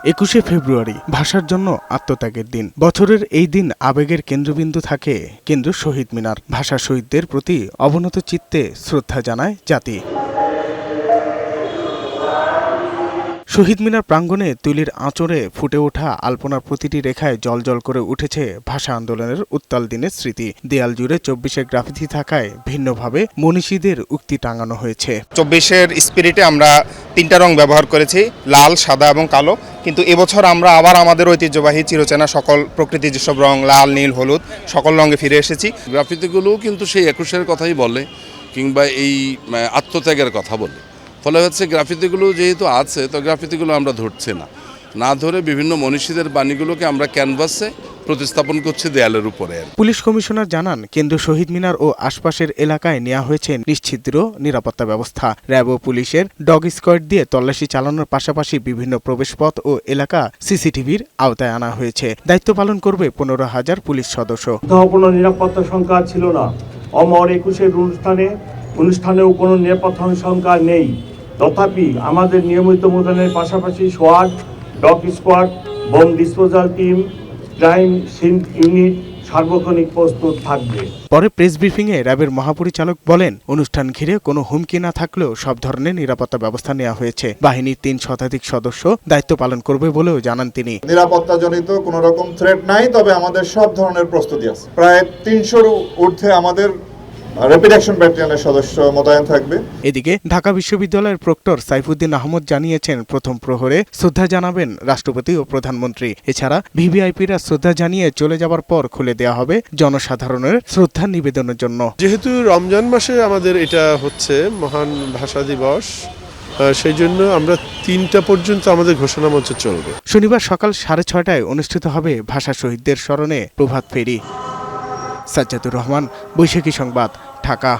21শে ফেব্রুয়ারি ভাষার জন্য আত্মত্যাগের দিন। বছরের এই দিন আবেগের কেন্দ্রবিন্দু থাকে কেন্দ্র শহীদ মিনার। ভাষা শহীদদের প্রতি অবনত চিত্তে শ্রদ্ধা জানায় জাতি। শহীদ মিনার প্রাঙ্গণে তুলির আঁচড়ে ফুটে ওঠা আলপনার প্রতিটি রেখায় জলজল করে উঠেছে ভাষা আন্দোলনের উত্তাল দিনের স্মৃতি। দেয়াল জুড়ে 24-এর গ্রাফিতি থাকায় ভিন্নভাবে মনীষীদের উক্তি টাঙানো হয়েছে। 24-এর স্পিরিটে আমরা 3টা রং ব্যবহার করেছি, লাল, সাদা এবং কালো। কিন্তু এবছর আমরা আবার আমাদের ঐতিহ্যবাহী চিরচেনা সকল প্রকৃতির যেসব রং, লাল, নীল, হলুদ, সকল রঙে ফিরে এসেছি। গ্রাফিতিগুলোও কিন্তু সেই 21-এর কথাই বলে, কিংবা এই আত্মত্যাগের কথা বলে। ফলে হচ্ছে গ্রাফিতিগুলো যেহেতু আছে, তো গ্রাফিতিগুলো আমরা ধরছি না ধরে বিভিন্ন মনীষীদের বাণীগুলোকে আমরা ক্যানভাসে প্রতিস্থাপন করছি দেয়ালের উপরে। পুলিশ কমিশনার জানান, কেন্দ্র শহীদ মিনার ও আশপাশের এলাকায় নেওয়া হয়েছে নিশ্ছিদ্র নিরাপত্তা ব্যবস্থা। র্যাব ও পুলিশের ডগ স্কোয়াড দিয়ে তল্লাশি চালানোর পাশাপাশি বিভিন্ন প্রবেশপথ ও এলাকা সিসিটিভির আওতায় আনা হয়েছে। দায়িত্ব পালন করবে 15,000 পুলিশ সদস্য। কোনো নিরাপত্তা সংখ্যা ছিল না। অমর 21-এর অনুষ্ঠানেও কোনো নিরাপত্তা সংখ্যা নেই। তথাপি আমাদের নিয়মিত মোতায়েনের পাশাপাশি সোয়াট, dog squad, bomb disposal team, crime scene unit সার্বক্ষণিক প্রস্তুত থাকবে। পরে প্রেস ব্রিফিংয়ে র্যাবের মহাপরিচালক বলেন, অনুষ্ঠান ঘিরে কোনো হুমকি না থাকলেও সব ধরনের নিরাপত্তা ব্যবস্থা নেওয়া হয়েছে। বাহিনীর 3 শতাধিক সদস্য দায়িত্ব পালন করবে বলেও জানান তিনি। নিরাপত্তাজনিত কোনো রকম থ্রেট নাই, তবে আমাদের সব ধরনের প্রস্তুতি আছে। প্রায় 300-র ঊর্ধ্বে আমাদের র্যাপিড অ্যাকশন ব্যাটালিয়নের সদস্য মোতায়েন থাকবে। এদিকে ঢাকা বিশ্ববিদ্যালয়ের প্রক্টর সাইফুদ্দিন আহমদ জানিয়েছেন, প্রথম প্রহরে শ্রদ্ধা জানাবেন রাষ্ট্রপতি ও প্রধানমন্ত্রী। এছাড়া ভিভিআইপিরা শ্রদ্ধা জানিয়ে চলে যাবার পর খুলে দেওয়া হবে জনসাধারণের শ্রদ্ধা নিবেদনের জন্য। যেহেতু রমজান মাসে আমাদের এটা হচ্ছে মহান ভাষা দিবস, সেই জন্য আমরা 3টা পর্যন্ত আমাদের ঘোষণা মঞ্চ চলবে। শনিবার সকাল 6:30টায় অনুষ্ঠিত হবে ভাষা শহীদদের স্মরণে প্রভাত ফেরি। সাজ্জাদুর রহমান, বৈশাখী সংবাদ, ঢাকা।